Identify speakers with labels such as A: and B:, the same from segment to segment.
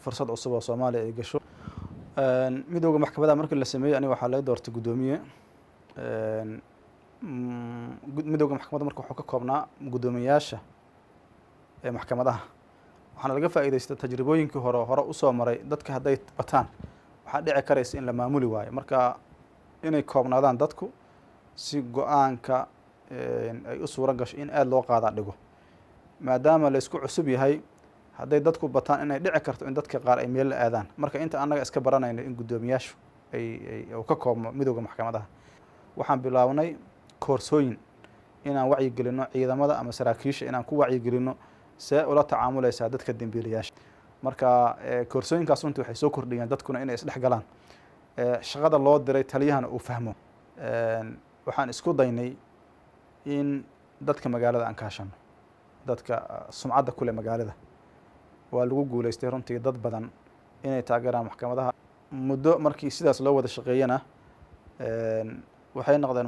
A: fursad cusub oo Soomaaliya ay gasho. midowga maxkamadaha markii la sameeyay aniga waxaa laga doortay gudoomiye. midowga maxkamadda marka wuxuu ka koobnaa gudoomiyaasha ee maxkamadaha. waxaana laga faa'iidaystay tajribooyinkii hore u soo maray dadka hadday bataan waxaa dhici karaysa in la maamuli waayo. marka inay koobnaadaan dadku si go-aanka ay u suura gasho in aad loo qaadaa dhigo. maadaama la isku cusub yahay hadday dadku bataan inay dhici karto in dadka qaar ay meel la aadaan. marka inta annaga iska baranayno in gudoomiyaashu ay ka koobmo midowga maxkamadaha waxaan bilaabnay koorsooyin inaan wacyi gelino ciidamada ama saraakiisha inaan ku wacyi gelino see ula tacaamulaysaa dadka dambiilayaasha. marka koorsooyinkaas runtii waxay soo kordhiyeen dadkuna inay isdhex galaan shaqada loo diray taliyahana uu fahmo. waxaan isku daynay in dadka magaalada aan kaashano, dadka sumcadda kule magaalada. waa lagu guulaystay runtii dad badan inay taageeraan maxkamadaha. muddo markii sidaas loo wada shaqeeyana waxay noqdeen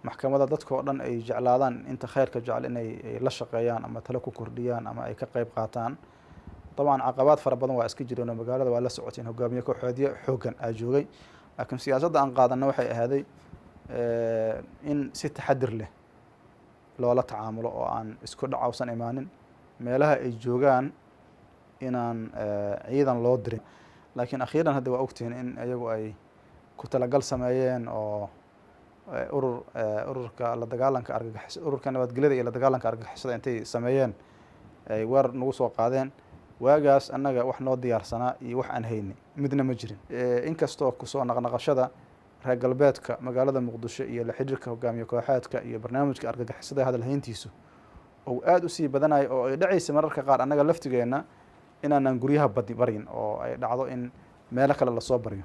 A: maxkamada dadka oo dhan ay jeclaadaan inta khayrka jecel inay la shaqeeyaan ama talo ku kordhiyaan ama ay ka qayb qaataan. طبعا caqabaad fara badan waa iska jireen oo magaalada waa la socoteen hogaamiye kooxoodyo xoogan aa joogay. laakiin siyaasadda aan qaadanna waxay ahaaday in si taxadir leh loola tacaamulo oo aan isku dhacawsan imaanin meelaha ay joogaan inaan ciidan loo dirin. laakiin akhiiran hadda waa ogtihiin in iyagu ay ku talagal sameeyeen oo ururka la dagaalanka argagixisada, ururka nabadgelyada iyo la dagaalanka argagixisada intay sameeyeen ay weer nagu soo qaadeen. waagaas annaga wax noo diyaarsanaa iyo wax aan hayni midna ma jirin. inkastoo kusoo naqnaqashada reer galbeedka magaalada muqdisho iyo la xiriirka hogaamiye kooxeedka iyo barnaamijka argagixisada hadal hayntiisu oo aad u sii badanayo oo ay dhacaysa mararka qaar annaga laftigeena inaanan guryaha baryin oo ay dhacdo in meelo kale lasoo baryo.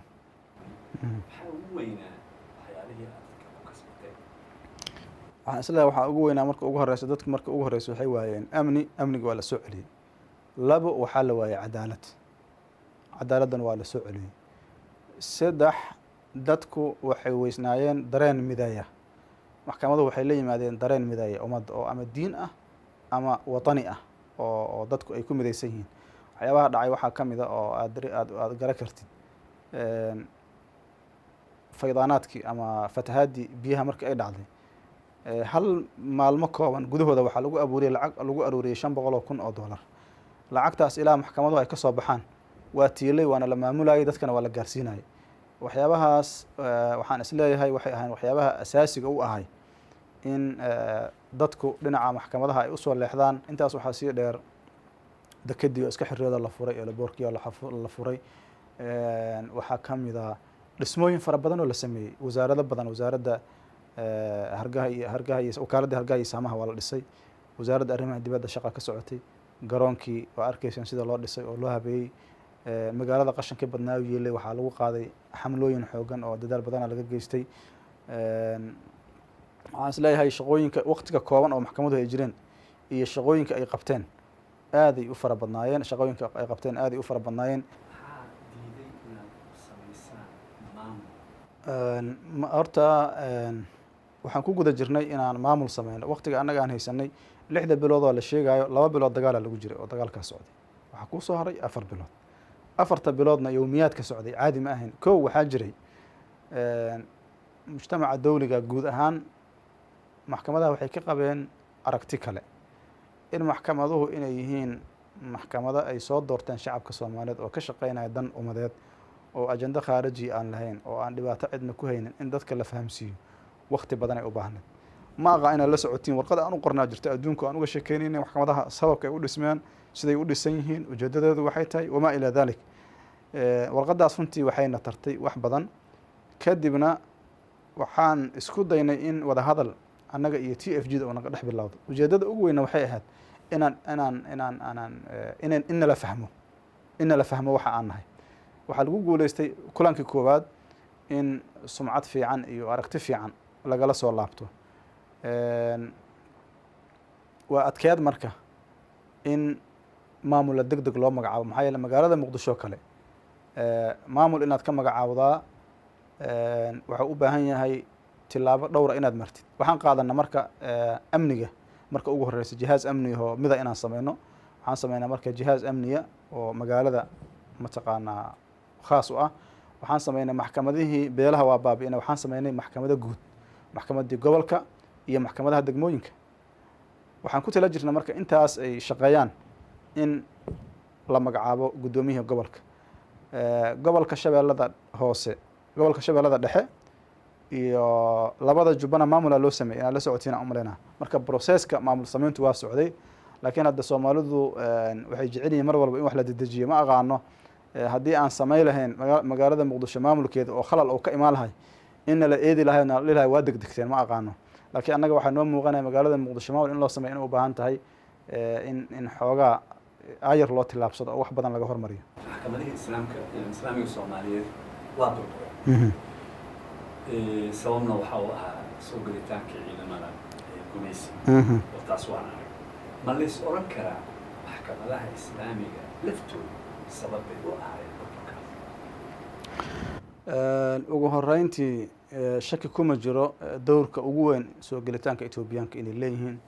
A: waxaan isleeyahay waxaa ugu weynaa marka ugu horeysa dadku marka ugu horeysa waxay waayeen amniga waa la soo celiyey. labo waxaa la waayay cadaaladdan waa la soo celiyey. saddex dadku waxay weysnaayeen dareen mideeya. maxkamaduhu waxay la yimaadeen dareen mideeya ummadda oo ama diin ah ama watani ah oo dadku ay ku midaysan yihiin. waxyaabaha dhacay waxaa ka mid a oo aad gara kartid faydaanaadkii ama fatahaadii biyaha markii ay dhacday hal maalmo kooban gudahooda waxaa lagu aruuriyey 500,000 kun oo dollar. lacagtaas ilaa maxkamaduhu ay ka soo baxaan waa tiilay waana la maamulayay dadkana waa la gaarsiinayay. waxyaabahaas waxaan isleeyahay waxay ahayn waxyaabaha asaasiga u ahay in dadku dhinaca maxkamadaha ay usoo leexdaan. intaas waxaa sii dheer dekedii oo iska xiriyada la furay eelaboorkii oo la furay. waxaa ka mid a dhismooyin fara badan oo la sameeyey. wasaarado badan, wasaaradda hargaha iyo wakaaladda hargaha iyo saamaha waa la dhisay. wasaaradda arrimaha dibadda shaqa ka socotay. garoonkii waa arkaysaan sida loo dhisay oo loo habeeyey. magaalada qashankii badnaa yeelay waxaa lagu qaaday xamlooyin xoogan oo dadaal badana laga geystay. waxaan isleeyahay shaqooyinka waqtiga kooban oo maxkamaduhu ay jireen iyo shaqooyinka ay qabteen aaday u fara badnaayeen. shaqooyinka ay qabteen aaday u fara badnaayeen. horta waxaan ku guda jirnay inaan maamul sameyno. waqtiga annaga aan haysanay 6 bilood oo la sheegayo 2 bilood dagaala lagu jiray oo dagaalkaa socday. waxaa kuu soo haray 4 bilood. 4 biloodna yowmiyaadka socday caadi ma ahayn. kow waxaa jiray mujtamaca dawliga guud ahaan maxkamadaha waxay ka qabeen aragti kale in maxkamaduhu inay yihiin maxkamado ay soo doorteen shacabka Soomaaliyeed oo ka shaqeynaya dan umadeed oo ajenda khaariji aan lahayn oo aan dhibaato cidna ku haynin in dadka la fahamsiiyo waqti badan ay u baahnayd. ma aha inaad la socotiin warqada aan u qornaa jirta adduunka aan uga sheekeynayna maxkamadaha sababka ay u dhismeen siday u dhisan yihiin ujeedadeedu waxay tahay wamaa ilaa dalik. warqadaas runtii waxayna tartay wax badan. kadibna waxaan isku daynay in wada hadal annaga iyo TFG da oo naga dhex bilowdo. ujeedada ugu weyna waxay ahayd in la fahmo waxa aan nahay. waxaa lagu guulaystay kulankii koowaad in sumcad fiican iyo aragti fiican lagala soo laabto. waa adkeed marka in maamul degdeg loo magacaabo. maxaa yeelay magaalada muqdisho kale maamul inaad ka magacaawdaa waxa u baahan yahay tilaabo dhowra inaad martid. waxaan qaadana marka amniga marka ugu horeysa jihaaz amni oo mida inaan sameyno. waxaan sameynaa marka jihaaz amniya oo magaalada mataqaanaa khaas u ah. waxaan sameynay maxkamadihii beelaha waa baabi'inay, waxaan sameynay maxkamado guud, maxkamadii gobolka iyo maxkamadaha degmooyinka. waxaan ku tala jirnay marka intaas ay shaqeeyaan in la magacaabo guddoomiyihii gobolka, gobolka shabeellada hoose, gobolka shabeellada dhexe iyo labada jubbana maamulaa loo sameeyay. inaan la socotiina umaleynaa. marka processka maamul sameyntu waa socday, laakiin hadda soomaalidu waxay jecel yihiin mar walba in wax la dedejiyo. ma aqaano haddii aan samayn lahayn magaalada muqdisho maamulkeeda oo khalal uu ka imaan lahay, inna la eedi lahay na la ilahay waa degdegteen, ma aqaano. laakiin annaga waxaa noo muuqanaya magaalada muqdisho maamul in loo sameeyo inay u baahan tahay in xoogaa ayar loo tillaabsado oo wax badan laga hormariyo.
B: maxkamadihii islaamiga Soomaaliyeed waa burburay. sababna waxa uu ahaa soo gelitaanka ciidamada gumaysi. oo taas waan arag. ma la is oran karaa maxkamadaha islaamiga laftooda sabab bay u ahaayeen burburkaas?
A: ugu horeyntii shaki kuma jiro dowrka ugu weyn soo gelitaanka Etoobiyaanka inay leeyihiin,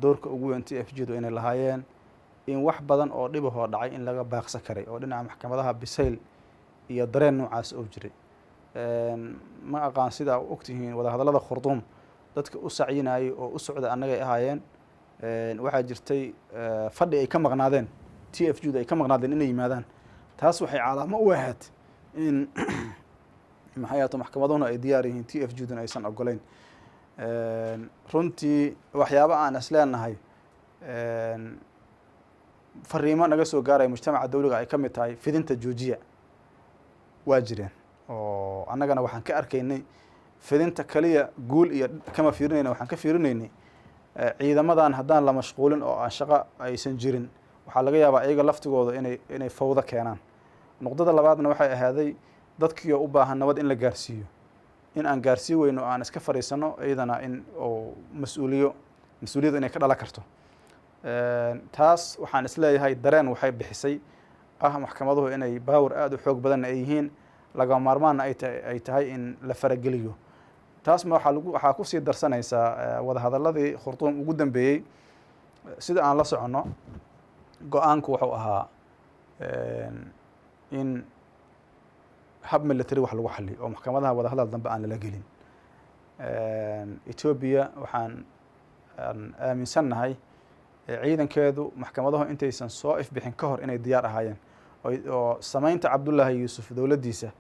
A: dowrka ugu weyn TFG-du inay lahaayeen, in wax badan oo dhibahoo dhacay in laga baaqsan karay oo dhinaca maxkamadaha bisayl iyo dareen noocaas oo jiray. ma aqaan sidaa ogtihiin wadahadallada khurduum dadka u sacyinayay oo u socda annagay ahaayeen. waxaa jirtay fadhi ay ka maqnaadeen, TFG-du ay ka maqnaadeen inay yimaadaan. taas waxay calaamo u ahayd in maxay ahaato maxkamaduhuna ay diyaar yihiin, TFG-duna aysan ogolayn. runtii waxyaaba aan isleenahay fariimo naga soo gaaraya mujtamaca dawliga ay ka mid tahay fidinta joojiya waa jireen, oo annagana waxaan ka arkaynay fidinta kaliya guul iyo kama fiirinayna, waxaan ka fiirinaynay ciidamadan haddaan la mashquulin oo aan shaqo aysan jirin, waxaa laga yaabaa iyaga laftigooda inay fawdo keenaan. nuqdada labaadna waxay ahaaday dadkii oo u baahan nabad in la gaarsiiyo, in aan gaarsii weyno aan iska fadhiisano iyadana in oo mas-uuliyadda inay ka dhalan karto. taas waxaan isleeyahay dareen waxay bixisay maxkamaduhu inay baawar aada u xoog badanna ay yihiin, laga maarmaanna ay tahay in la farageliyo. taasma waxaa kusii darsanaysaa wadahadalladii khurduum ugu dambeeyey. sida aan la soconno go-aanku wuxuu ahaa in hab military wax lagu xaliyo oo maxkamadaha wadahadal dambe aan lala gelin. Ethiopia waxaan aaminsannahay ciidankeedu maxkamadahu intaysan soo ifbixin ka hor inay diyaar ahaayeen, oo samaynta Cabdullaahi Yuusuf dowladdiisa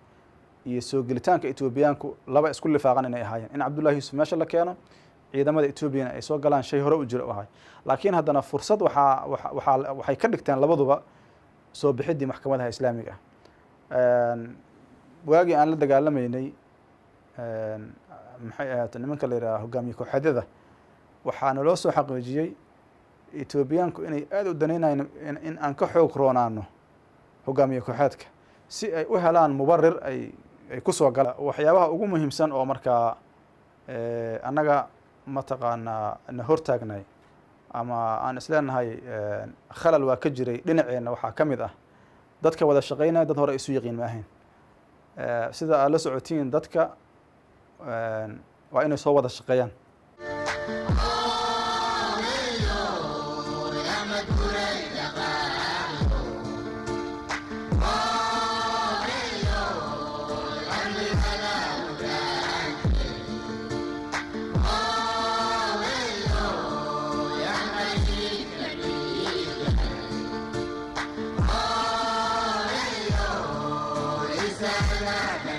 A: iyo soo gelitaanka Etoobiyaanku laba isku lifaaqan inay ahaayeen. in Cabdullaahi Yuusuf meesha la keeno, ciidamada Etoobiyana ay soo galaan shay hore u jira u ahay. laakiin haddana fursad waxay ka dhigteen labaduba soo bixiddii maxkamadaha islaamiga ah. waagii aan la dagaalamaynay maxay ahayd nimanka la yidhaha hogaamiye kooxeedyada, waxaa naloo soo xaqiijiyey Etoobiyaanku inay aada u danaynayeen in aan ka xoog roonaano hogaamiye kooxeedka si ay u helaan mubarir ay ku soo galaan. waxyaabaha ugu muhiimsan oo markaa annaga mataqaanaa na hortaagnay ama aan isleenahay khalal waa ka jiray dhinaceenna waxaa ka mid ah dadka wada shaqaynaya dad hore isu yaqiin ma ahayn. sida aad la socotiin dadka waa inay soo wada shaqeeyaan.
C: Is that